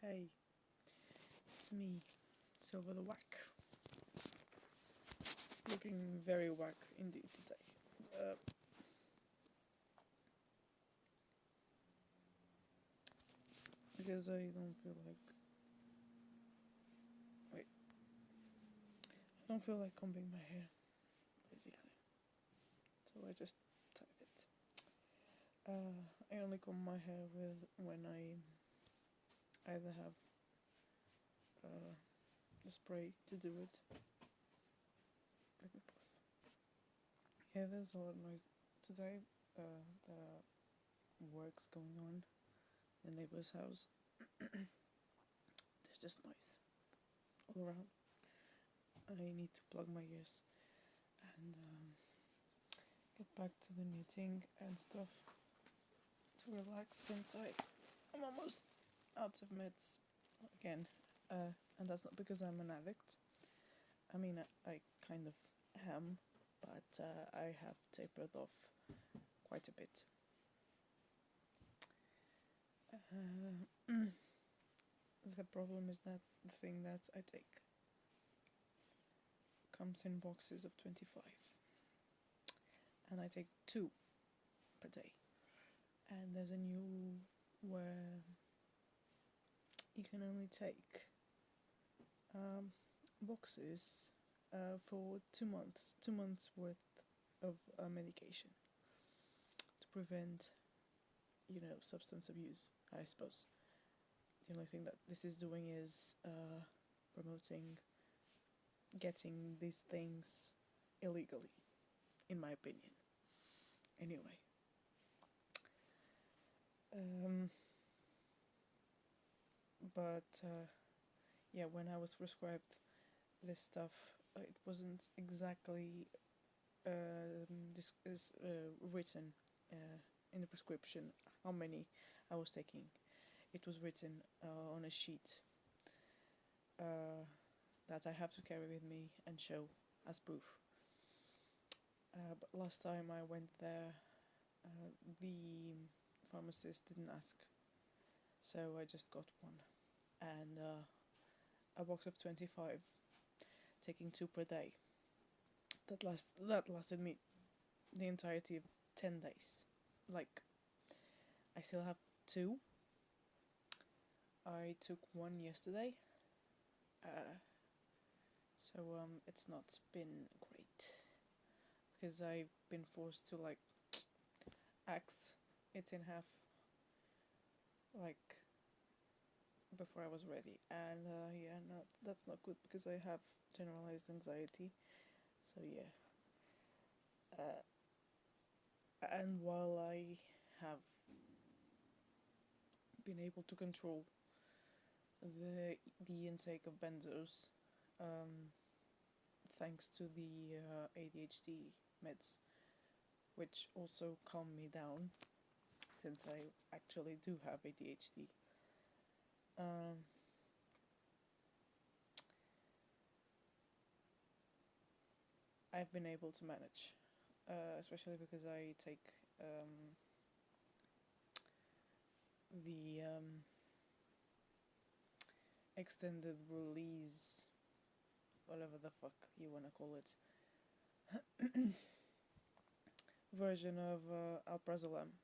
Hey, it's me, Silver the Wack. Looking very wack indeed today. Because I don't feel like... Wait. I don't feel like combing my hair, basically. So I just tied it. I only comb my hair when I either have the spray to do it. Let me pause. Yeah, there's a lot of noise today. There are works going on in the neighbor's house. There's just noise all around. I need to plug my ears and get back to the knitting and stuff to relax since I'm almost out of meds again. And that's not because I'm an addict. I mean, I kind of am, but I have tapered off quite a bit. The problem is that the thing that I take comes in boxes of 25, and I take 2 per day. And there's a new where you can only take boxes for 2 months, 2 months worth of medication to prevent, substance abuse, I suppose. The only thing that this is doing is promoting getting these things illegally, in my opinion. Anyway. But when I was prescribed this stuff, it wasn't exactly written in the prescription how many I was taking. It was written on a sheet that I have to carry with me and show as proof. But last time I went there, the pharmacist didn't ask, so I just got one, and a box of 25, taking 2 per day. That lasted me the entirety of 10 days. Like, I still have 2. I took 1 yesterday, so it's not been great, because I've been forced to axe it in half, before I was ready, and no, that's not good because I have generalized anxiety. So yeah. And while I have been able to control the intake of benzos, thanks to the ADHD meds, which also calm me down, since I actually do have ADHD. I've been able to manage, especially because I take the extended release, whatever the fuck you wanna call it, version of alprazolam.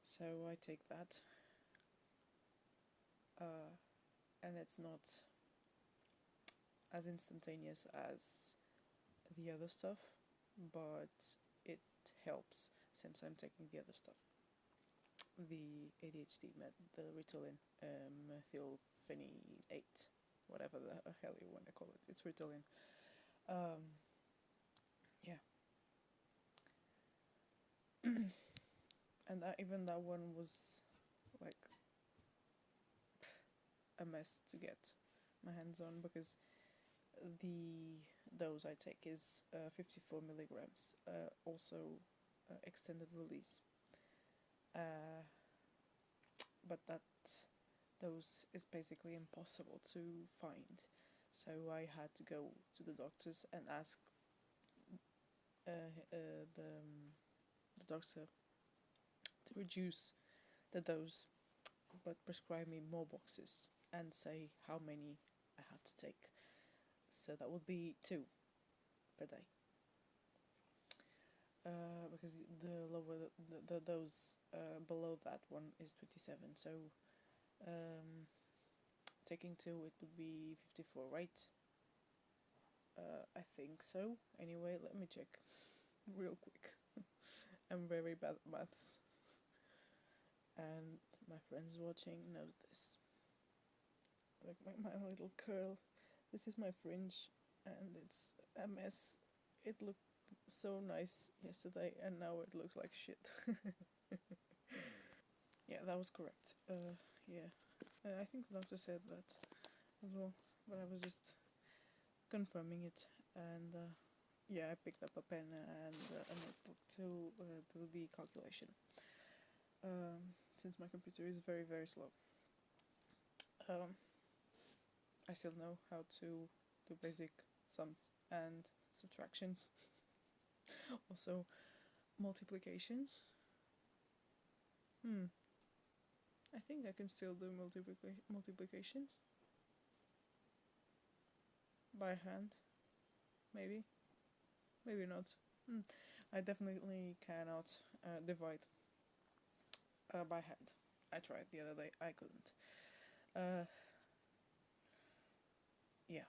So I take that, and it's not as instantaneous as the other stuff, but it helps since I'm taking the other stuff. The ADHD med, the Ritalin, methylphenidate, whatever the hell you want to call it. It's Ritalin. Yeah. And even that one was like a mess to get my hands on, because the dose I take is 54 milligrams, also extended release. But that dose is basically impossible to find, so I had to go to the doctors and ask the doctor to reduce the dose but prescribe me more boxes and say how many I had to take. So that would be 2 per day. Because the lower those below that one is 27, so taking 2 it would be 54, right? I think so. Anyway, let me check real quick. I'm very bad at maths, and my friends watching knows this. Like my little curl. This is my fringe, and it's a mess. It looked so nice yesterday, and now it looks like shit. Yeah, that was correct. Yeah, I think the doctor said that as well, but I was just confirming it. And yeah, I picked up a pen and a notebook to do the calculation. Since my computer is very, very slow. I still know how to do basic sums and subtractions. Also, multiplications. I think I can still do multiplications by hand. Maybe. Maybe not. I definitely cannot divide by hand. I tried the other day. I couldn't. Yeah.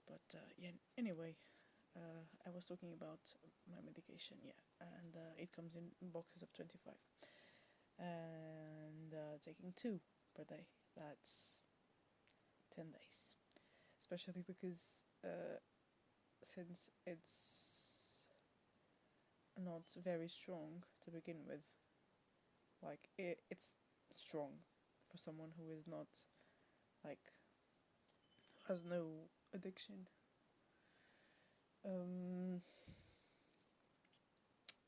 But yeah. Anyway, I was talking about my medication. Yeah, and it comes in boxes of 25, and taking 2 per day. That's 10 days. Especially because since it's not very strong to begin with, like it's strong for someone who is not, like, has no addiction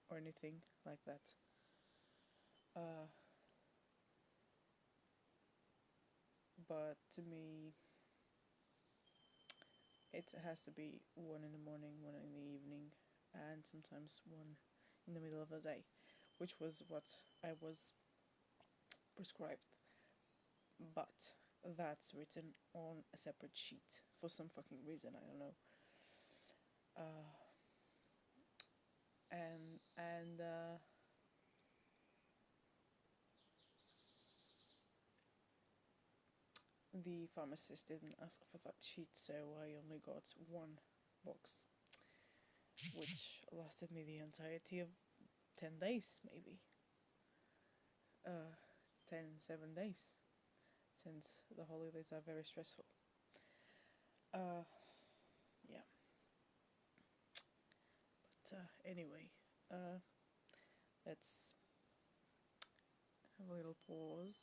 or anything like that. But to me, it has to be 1 in the morning, 1 in the evening, and sometimes 1 in the middle of the day, which was what I was prescribed. But that's written on a separate sheet for some fucking reason, I don't know. And the pharmacist didn't ask for that sheet, so I only got 1 box, which lasted me the entirety of 10 days, maybe. 7 days, since the holidays are very stressful. Yeah. But anyway, let's have a little pause.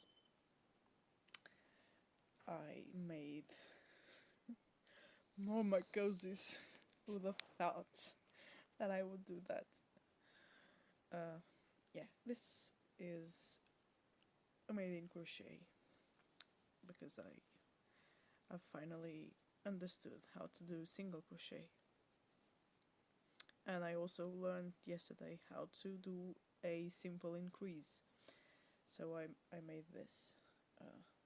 I made more my cosies. Who the thought that I would do that? Yeah, this is made in crochet because I've finally understood how to do single crochet, and I also learned yesterday how to do a simple increase. So I made this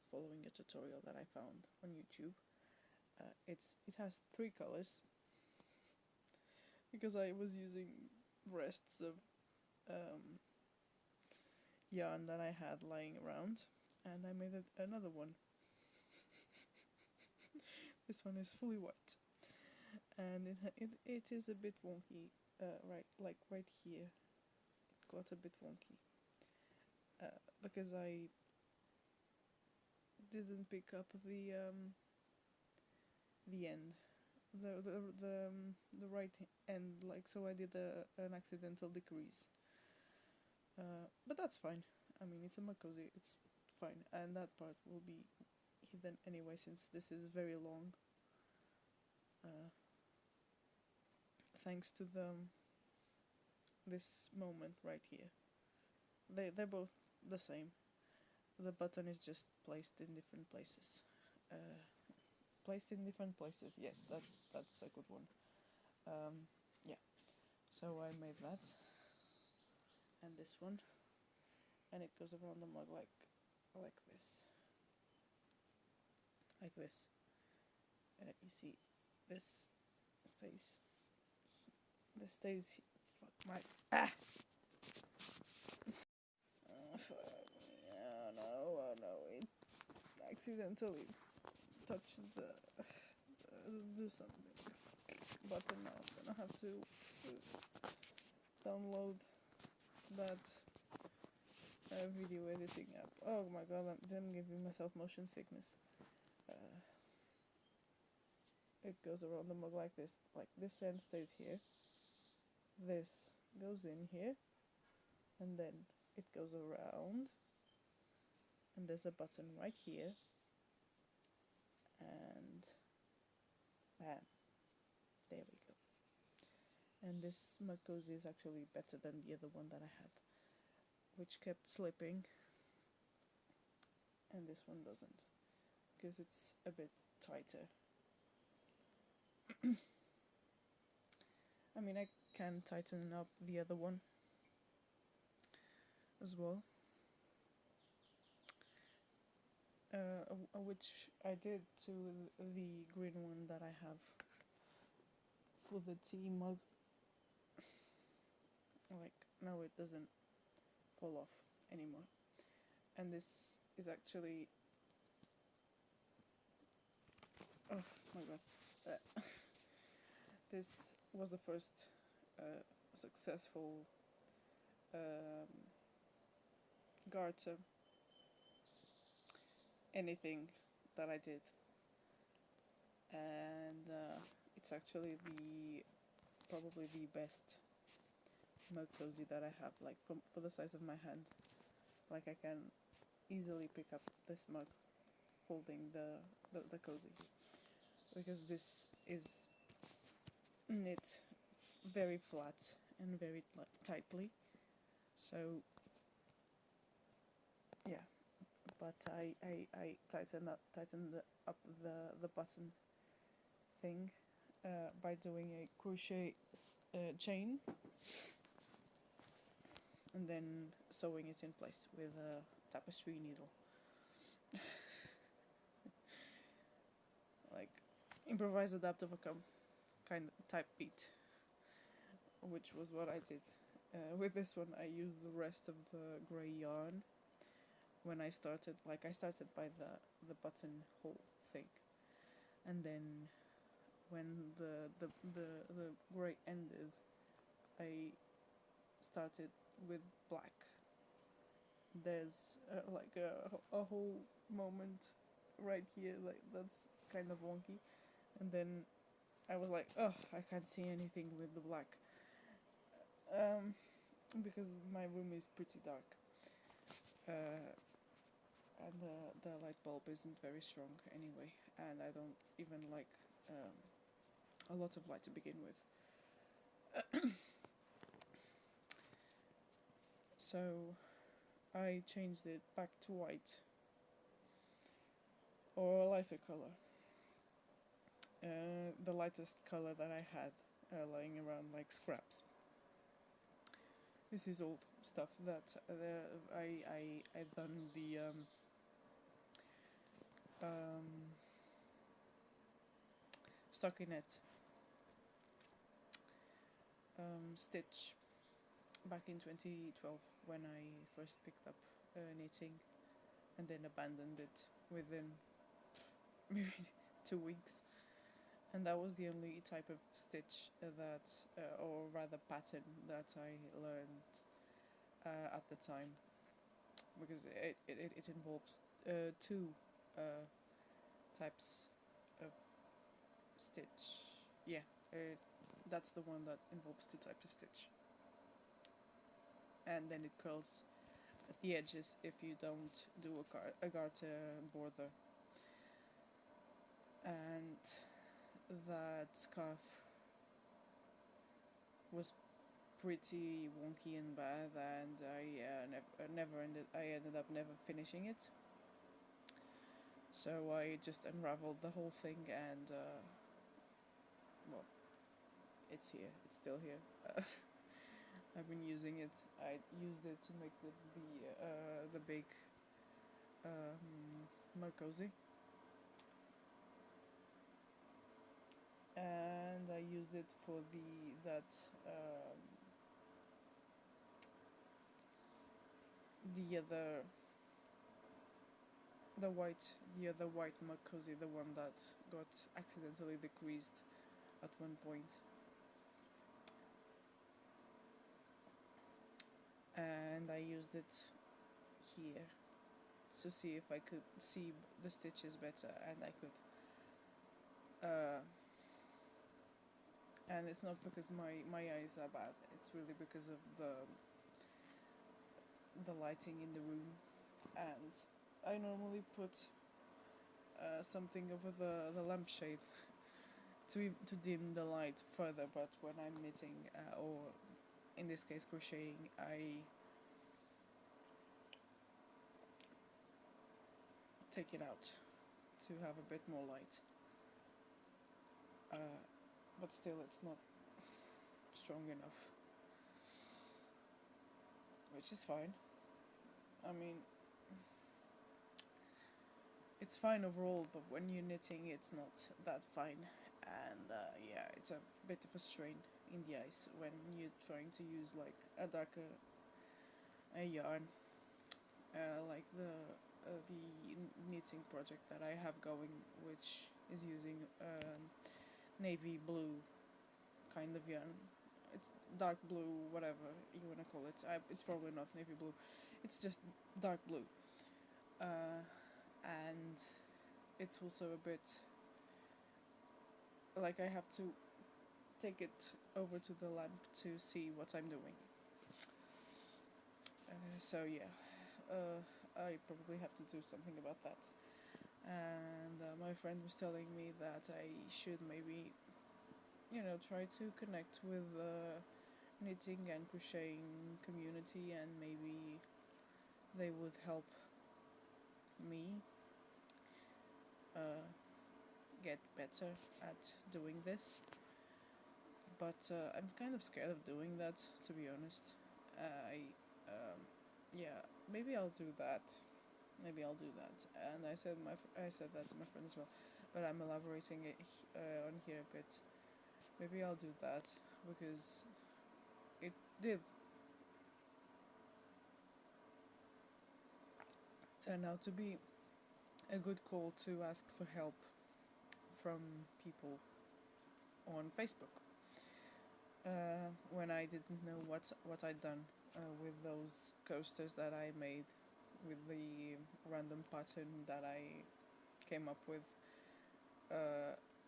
following a tutorial that I found on YouTube. It has 3 colors because I was using rests of yarn that I had lying around, and I made another one. This one is fully white, and it is a bit wonky. Right here, it got a bit wonky because I didn't pick up the end, the right end, like, so I did an accidental decrease. But that's fine. I mean, it's a macozy, it's fine, and that part will be hidden anyway since this is very long. Thanks to this moment right here. They're both the same. The button is just placed in different places. Yes, that's a good one. Yeah. So I made that and this one, and it goes around the mug like like this. Like this. You see, this stays. This stays. Fuck my. Ah! Oh no, oh no. It accidentally touched the. Do something. Button now. I'm gonna have to download that video editing app. Oh my god, I'm giving myself motion sickness. It goes around the mug like this. Like this end stays here. This goes in here. And then it goes around. And there's a button right here. And bam. There we go. And this mug cozy is actually better than the other one that I had, which kept slipping. And this one doesn't, because it's a bit tighter. I mean, I can tighten up the other one as well, which I did to the green one that I have for the tea mug. Like, no, it doesn't fall off anymore. And this is actually, oh my god, this was the first successful garter anything that I did, and it's actually probably the best mug cozy that I have, like for the size of my hand. Like, I can easily pick up this mug holding the cozy, because this is knit very flat and very tightly. So yeah, but I tightened up the button thing by doing a crochet chain and then sewing it in place with a tapestry needle. Like, improvise, adapt, overcome kind of type beat, which was what I did. With this one I used the rest of the grey yarn when I started. Like, I started by the buttonhole thing, and then when the grey ended, I started with black. There's like a whole moment right here, like that's kind of wonky, and then I was like, oh, I can't see anything with the black, because my room is pretty dark, and the light bulb isn't very strong anyway, and I don't even like a lot of light to begin with. So I changed it back to white or a lighter color. The lightest color that I had lying around, like scraps. This is old stuff that I done the stockinette stitch back in 2012 when I first picked up knitting, and then abandoned it within maybe 2 weeks. And that was the only type of stitch that, or rather pattern, that I learned at the time, because it involves two types of stitch. Yeah, that's the one that involves two types of stitch. And then it curls at the edges if you don't do a garter border. And that scarf was pretty wonky and bad, and I ended up never finishing it. So I just unraveled the whole thing, and well, it's here. It's still here. I've been using it. I used it to make the big mug cozy, and I used it for the other the other white mug cozy, the one that got accidentally decreased at one point, and I used it here to see if I could see the stitches better, and I could. And it's not because my eyes are bad, it's really because of the lighting in the room, and I normally put something over the lampshade to dim the light further, but when I'm knitting or in this case crocheting, I take it out to have a bit more light, but still it's not strong enough, which is fine. I mean, it's fine overall, but when you're knitting, it's not that fine, and yeah, it's a bit of a strain in the eyes when you're trying to use like a darker yarn, like the knitting project that I have going, which is using navy blue kind of yarn. It's dark blue, whatever you wanna call it. It's probably not navy blue. It's just dark blue, and it's also a bit like I have to take it over to the lamp to see what I'm doing. So yeah, I probably have to do something about that. And my friend was telling me that I should maybe, try to connect with knitting and crocheting community, and maybe they would help me get better at doing this. But I'm kind of scared of doing that, to be honest. Yeah, maybe I'll do that. Maybe I'll do that. And I said that to my friend as well, but I'm elaborating it on here a bit. Maybe I'll do that because it did turn out to be a good call to ask for help from people on Facebook. When I didn't know what I'd done with those coasters that I made with the random pattern that I came up with,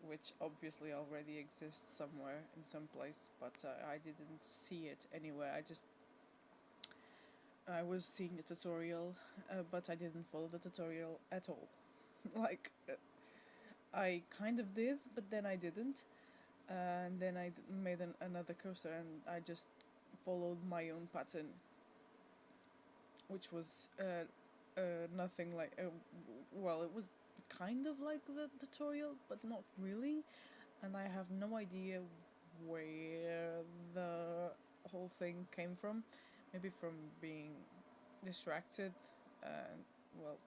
which obviously already exists somewhere in some place, but I didn't see it anywhere. I was seeing the tutorial, but I didn't follow the tutorial at all. like, I kind of did, but then I didn't. And then I made another coaster, and I just followed my own pattern, which was nothing like. Well, it was kind of like the tutorial, but not really. And I have no idea where the whole thing came from. Maybe from being distracted, and well,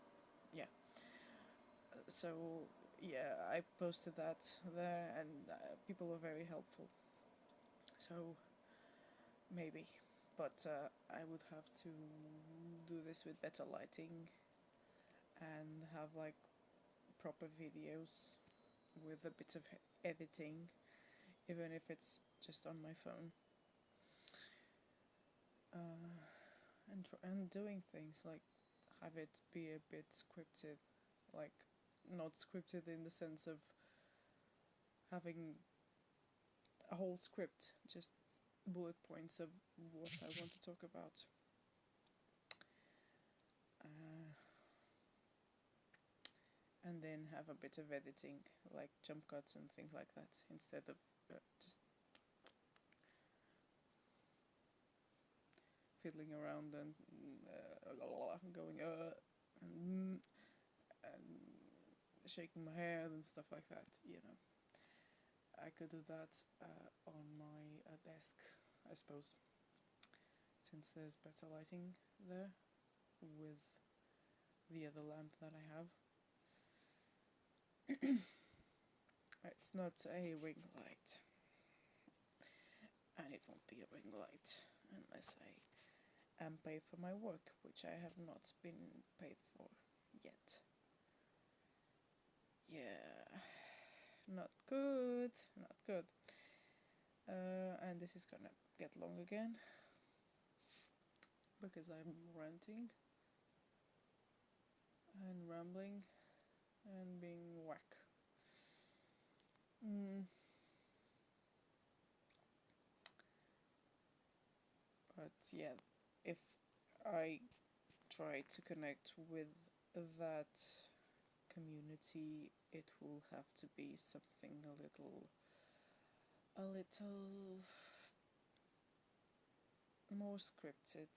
yeah. So yeah, I posted that there, and people were very helpful. So maybe, but I would have to do this with better lighting and have like proper videos with a bit of editing, even if it's just on my phone. And doing things like have it be a bit scripted, like not scripted in the sense of having a whole script, just bullet points of what I want to talk about. And then have a bit of editing, like jump cuts and things like that, instead of just fiddling around and going and shaking my head and stuff like that. I could do that on my desk, I suppose, since there's better lighting there with the other lamp that I have. It's not a ring light, and it won't be a ring light unless I am paid for my work, which I have not been paid for yet. Yeah, not good, not good. And this is gonna get long again because I'm ranting and rambling and being wack. But yeah, if I try to connect with that community, it will have to be something a little more scripted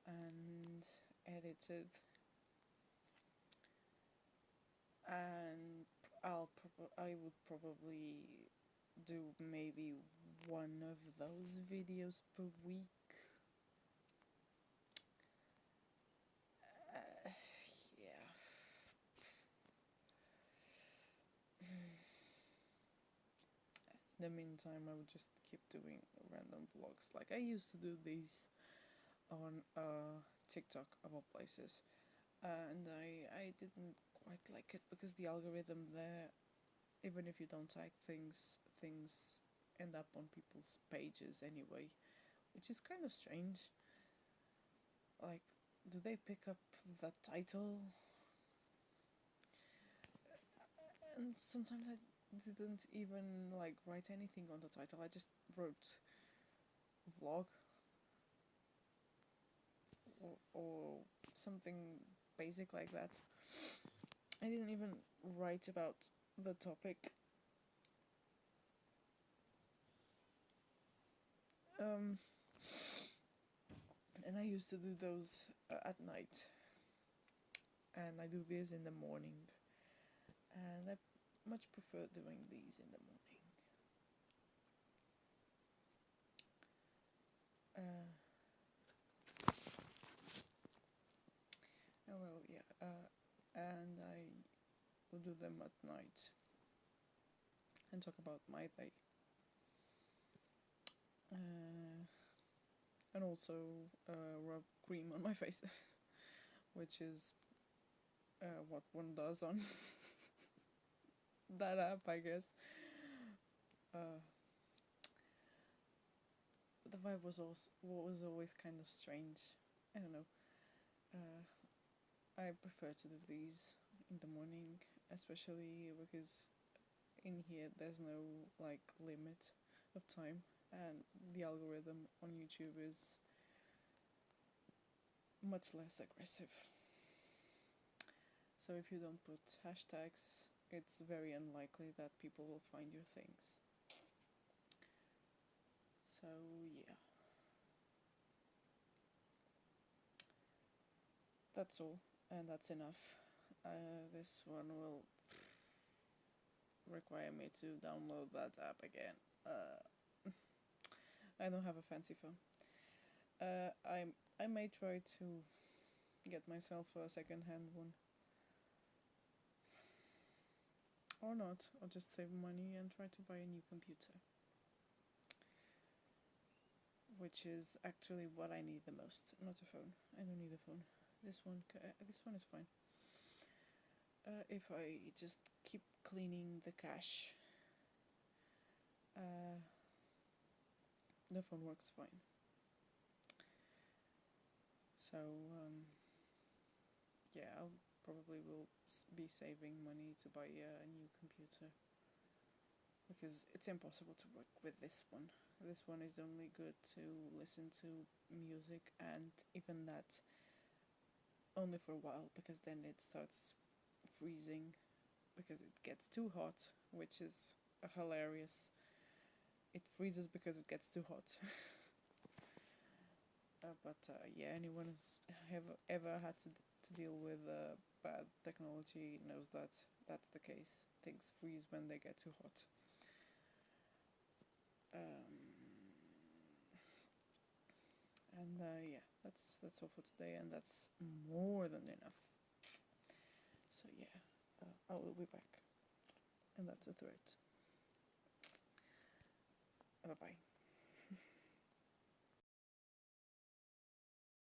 and edited, and I would probably do maybe one of those videos per week. Yeah. In the meantime, I would just keep doing random vlogs. Like I used to do these on TikTok of all places, and I didn't quite like it because the algorithm there, even if you don't tag things end up on people's pages anyway, which is kind of strange. Like, do they pick up the title? And sometimes I didn't even like write anything on the title. I just wrote vlog or something basic like that. I didn't even write about the topic. And I used to do those at night, and I do this in the morning, and I much prefer doing these in the morning. Well, yeah, and I will do them at night and talk about my day. And also rub cream on my face, which is what one does on that app, I guess. The vibe was always kind of strange. I don't know. I prefer to do these in the morning, especially because in here there's no like limit of time, and the algorithm on YouTube is much less aggressive. So if you don't put hashtags, it's very unlikely that people will find your things. So yeah. That's all, and that's enough. This one will require me to download that app again. I don't have a fancy phone. I may try to get myself a second-hand one. Or not, I'll just save money and try to buy a new computer. Which is actually what I need the most, not a phone. I don't need a phone. This one is fine. If I just keep cleaning the cache, the phone works fine. So yeah, I'll probably will be saving money to buy a new computer, because it's impossible to work with this one. This one is only good to listen to music, and even that only for a while, because then it starts freezing because it gets too hot, which is hilarious. It freezes because it gets too hot. But yeah, anyone who's ever had to deal with bad technology knows that that's the case. Things freeze when they get too hot. And yeah, that's all for today, and that's more than enough. So yeah, I will be back, and that's a threat. Bye bye.